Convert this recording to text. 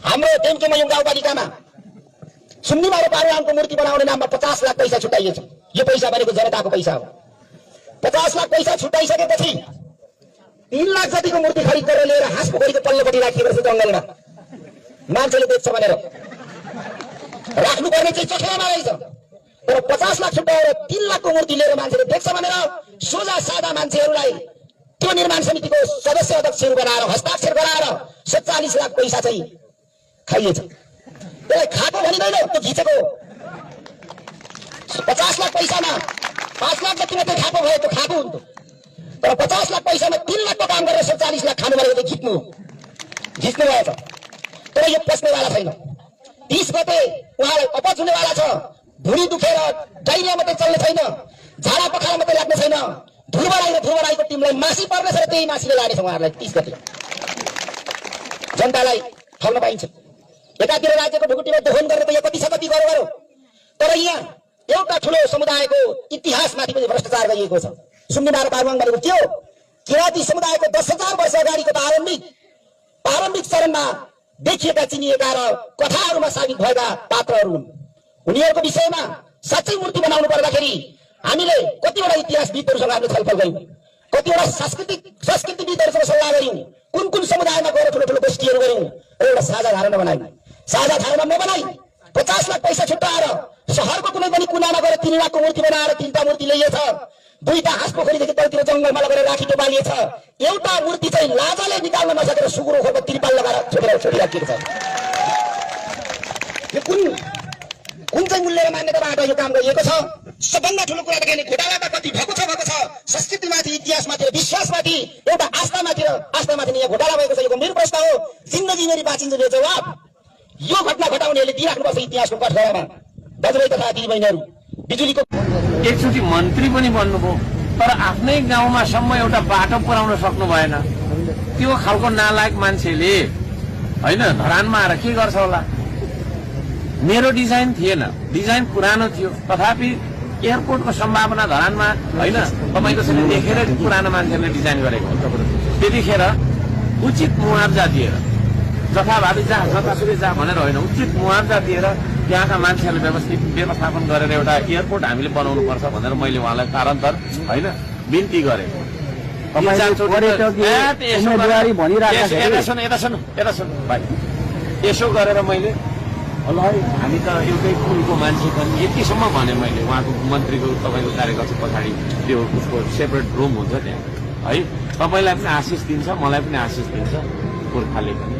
हाम्रो टेम्चोमयुङ गाउँपालिकामा सुन्निमारो पारुवाङको मूर्ति बनाउने नाममा 50 लाख पैसा छुट्याइएछ। यो पैसा भनेको जनताको पैसा हो। 50 लाख पैसा छुट्याइसकेपछि 3 लाख जतिको मूर्ति खरिद गरेर लिएर हाँस पोखरीको पल्लोपट्टि राखिएको छ जंगलमा। मान्छेले देख्छ भनेर राख्नुपर्ने चाहिँ चोखियामा रहेछ, तर 50 लाख छुट्याएर 3 लाखको मूर्ति लिएर मान्छेले देख्छ भनेर सोझा सादा मान्छेहरूलाई त्यो निर्माण समितिको सदस्य अध्यक्षहरू बनाएर हस्ताक्षर गराएर 47 लाख पैसा चाहिँ खाइएछ। त्यसलाई खाएको भनिँदैन, त्यो घिचेको 50 लाख पैसामा 5 लाख जति मात्रै खाएको भयो त्यो खाएको हुन्थ्यो, तर 50 लाख पैसामा 3 लाखको काम गरेर 47 लाख खानु भनेको चाहिँ घिच्नु भएछ। तर यो पस्नेवाला छैन। 30 गते उहाँलाई अपच हुनेवाला छ। भुँडी दुखेर डाइरिया मात्रै चल्ने छैन, झाडा पखाला मात्रै लाग्ने छैन, धुरबडाईको टिमलाई मासी पर्नेछ र त्यही मासीले लानेछ उहाँहरूलाई 30 गते। जनतालाई ठग्न पाइन्छ। एकातिर राज्यको ढुकुटीमा दोहन गरेर त यो कति छ कति गरो, तर यहाँ एउटा ठुलो समुदायको इतिहासमाथि पनि भ्रष्टाचार गरिएको छ। सुन्निमारो पारुवाङ भनेको के हो? किराँती समुदायको 10,000 वर्ष अगाडिको प्रारम्भिक चरणमा देखिएका चिनिएका र कथाहरूमा साबित भएका पात्रहरू हुन्। उनीहरूको विषयमा साँच्चै मूर्ति बनाउनु पर्दाखेरि हामीले कतिवटा इतिहासविदहरूसँग हामीले छलफल गर्यौं, कतिवटा संस्कृतिविदहरूसँग सल्लाह गर्यौं, कुन समुदायमा गएर ठुलो गोष्ठीहरू गर्यौं र एउटा साझा धारणा बनायौं। साझा धारणा नबनाई 50 लाख पैसा छुट्याएर शहरको कुनै पनि कुनामा गएर 3 लाखको मूर्ति बनाएर 3टा मूर्ति ल्याइएछ। 2टा हाँस पोखरीदेखि तलतिर जंगलमा लगेर राखिएको बालिएछ। एउटा मूर्ति चाहिँ लाजाले निकाल्न नसकेर सुँगुरो खोरको त्रिपाल लगाएर छोडिराखिएको छ। यो कुन चाहिँ मूल्य र मान्यताबाट यो काम गरिएको छ? सबभन्दा ठुलो कुरा त घोटाला त कति भएको छ। संस्कृतिमाथि, इतिहासमाथि र विश्वासमाथि, एउटा आस्थामाथि यहाँ घोटाला भएको छ। यो गम्भीर प्रश्न हो। जिन्दगी मेरी बाँचिन्छ यो जवाब यो घटना घटाउनेहरूले दिइराख्नुपर्छ इतिहासको कठघरामा। दाजुभाइ तथा दिदीबहिनीहरू, बिजुलीको एकचोटि मन्त्री पनि बन्नुभयो, तर आफ्नै गाउँमासम्म एउटा बाटो पुर्याउन सक्नु भएन। त्यो खालको नालायक मान्छेले होइन धरानमा आएर के गर्छ होला? मेरो डिजाइन थिएन, डिजाइन पुरानो थियो, तथापि एयरपोर्टको सम्भावना धरानमा होइन तपाईँको देखेर पुरानो मान्छेले डिजाइन गरेको। त्यतिखेर उचित मुआवजा दिएर जथाभावी जतासुकै जा भनेर होइन, उचित मुआवजा दिएर त्यहाँका मान्छेहरूले व्यवस्थापन गरेर एउटा एयरपोर्ट हामीले बनाउनु पर्छ भनेर मैले उहाँलाई कारणतर होइन बिन्ती गरेँ। यसो गरेर मैले हामी त एउटै कुलको मान्छे पनि यतिसम्म भने मैले उहाँको मन्त्रीको तपाईँको कार्यकर्ता पछाडि त्यो उसको सेपरेट रुम हुन्छ त्यहाँ है, तपाईँलाई पनि आशिष दिन्छ, मलाई पनि आशिष दिन्छ, गोर्खाले पनि।